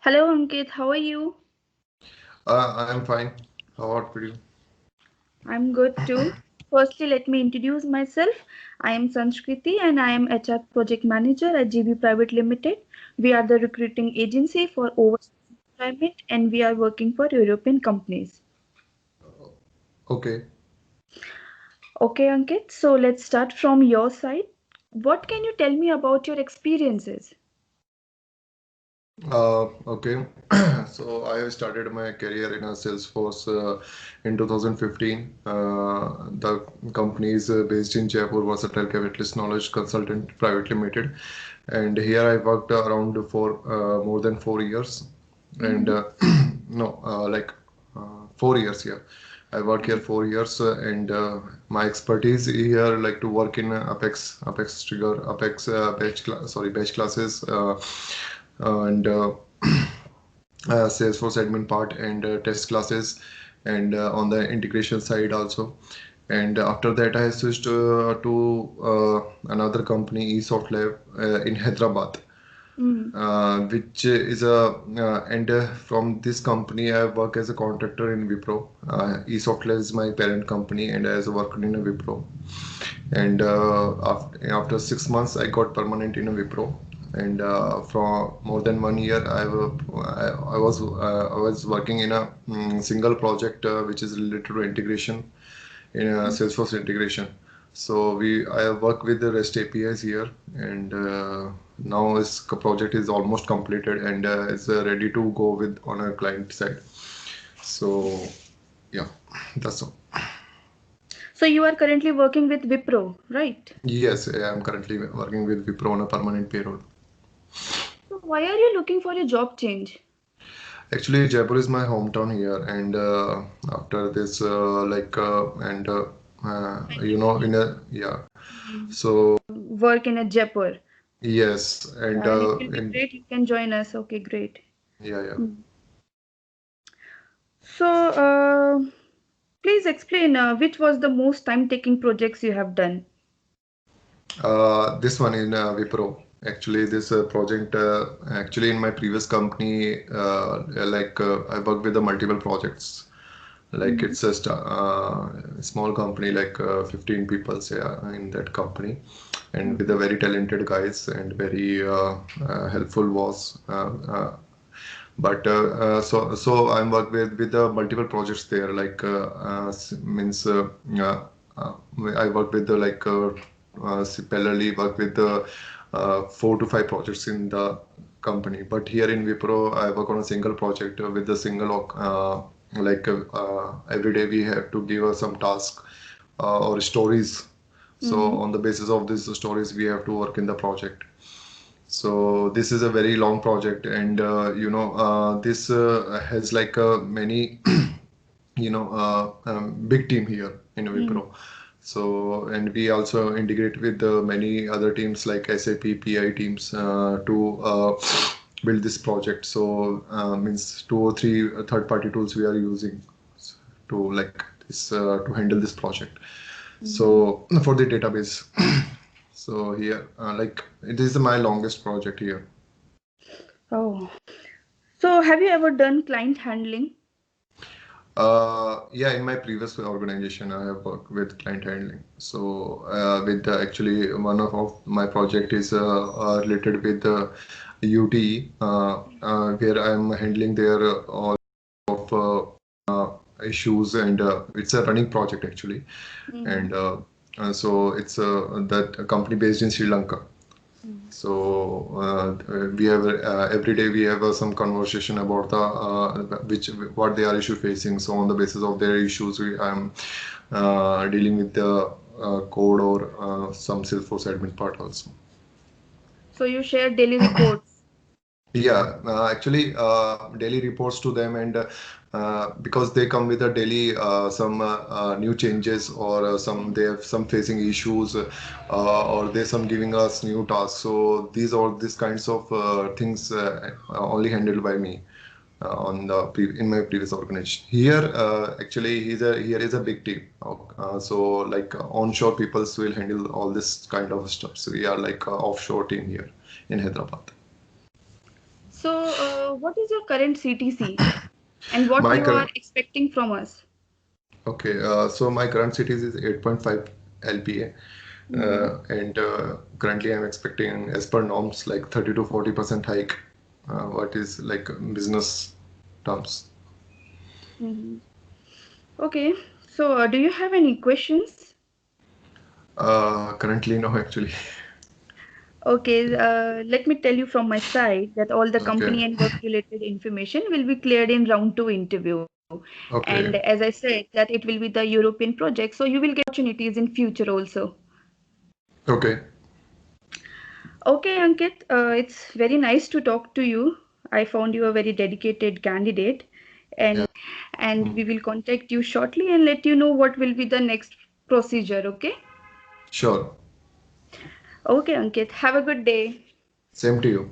Hello Ankit, how are you? I'm fine. How about you? I'm good too. Firstly, let me introduce myself. I am Sanskriti and I am HR Project Manager at GB Private Limited. We are the recruiting agency for overseas employment and we are working for European companies. Okay. Okay, Ankit, so let's start from your side. What can you tell me about your experiences? Okay. So I have started my career in a Salesforce in 2015. The company is based in Jaipur, Versatile Capitalist Knowledge Consultant Private Limited, and here I worked around for more than 4 years, and Mm-hmm. no, like 4 years. Yeah, I worked here 4 years, and my expertise here like to work in Apex Trigger, Apex batch classes. And Salesforce admin part and test classes and on the integration side also. And after that, I switched to another company, eSoft Lab, in Hyderabad, Mm-hmm. which is a and from this company, I work as a contractor in Wipro. eSoft Lab is my parent company, and I was working in a Wipro. And after 6 months, I got permanent in a Wipro. And for more than 1 year, I was working in a single project which is related to integration in Salesforce integration. So I work with the REST APIs here, and now this project is almost completed and is ready to go with on a client side. So yeah, that's all. So you are currently working with Wipro, right? Yes, I am currently working with Wipro on a permanent payroll. So why are you looking for a job change? Actually, Jaipur is my hometown here, and after this, in a yeah. So Work in a Jaipur. yes, and And it will be great. You can join us. Okay, great. yeah, yeah. Hmm. So, please explain which was the most time-taking projects you have done. This one in Wipro. Actually, this project, actually in my previous company, I work with the multiple projects. Like Mhm. it's a small company, like 15 people say in that company, and with a very talented guys and very helpful boss. So I'm work with the multiple projects there. Means uh, uh, I work with the parallelly work with the 4 to 5 projects in the company. But here in Wipro, I work on a single project with the single every day we have to give us some task or stories. So Mhm. on the basis of these stories, we have to work in the project. So this is a very long project, and this has like many big team here in Mhm. Wipro. So and we also integrate with many other teams like SAP, PI teams to build this project. So means 2 or 3 third-party tools we are using to like this to handle this project. Mhm. So for the database. So here, it is my longest project here. Oh, so have you ever done client handling? Yeah, in my previous organization, I have worked with client handling. So, with actually one of my project is related with UTE, where I'm handling their all of issues, and it's a running project actually. Mhm. And so it's that a company based in Sri Lanka. Mhm. So we have every day we have some conversation about the which what they are issue facing. So on the basis of their issues, I'm dealing with the code or some Salesforce admin part also. So you share daily reports. Yeah, actually, daily reports to them, and because they come with a daily some new changes, or some they have some facing issues, or they some giving us new tasks. So these kinds of things only handled by me in my previous organization. Here, actually, here is a big team. So like onshore peoples will handle all this kind of stuff. So we are like offshore team here in Hyderabad. So, what is your current CTC and what My you are current expecting from us? Okay, so my current cities is 8.5 LPA, Mm-hmm. and currently I'm expecting, as per norms, like 30 to 40% hike. What is like business terms? Mm-hmm. Okay. So, do you have any questions? Currently, no, actually. Okay, let me tell you from my side that all the Okay, company and work related information will be cleared in round two interview. And okay, as I said, that it will be the European project, so you will get opportunities in future also. okay. Okay, Ankit, it's very nice to talk to you. I found you a very dedicated candidate, Yeah, and mm, we will contact you shortly and let you know what will be the next procedure. Okay. sure. Okay, Ankit, have a good day. Same to you.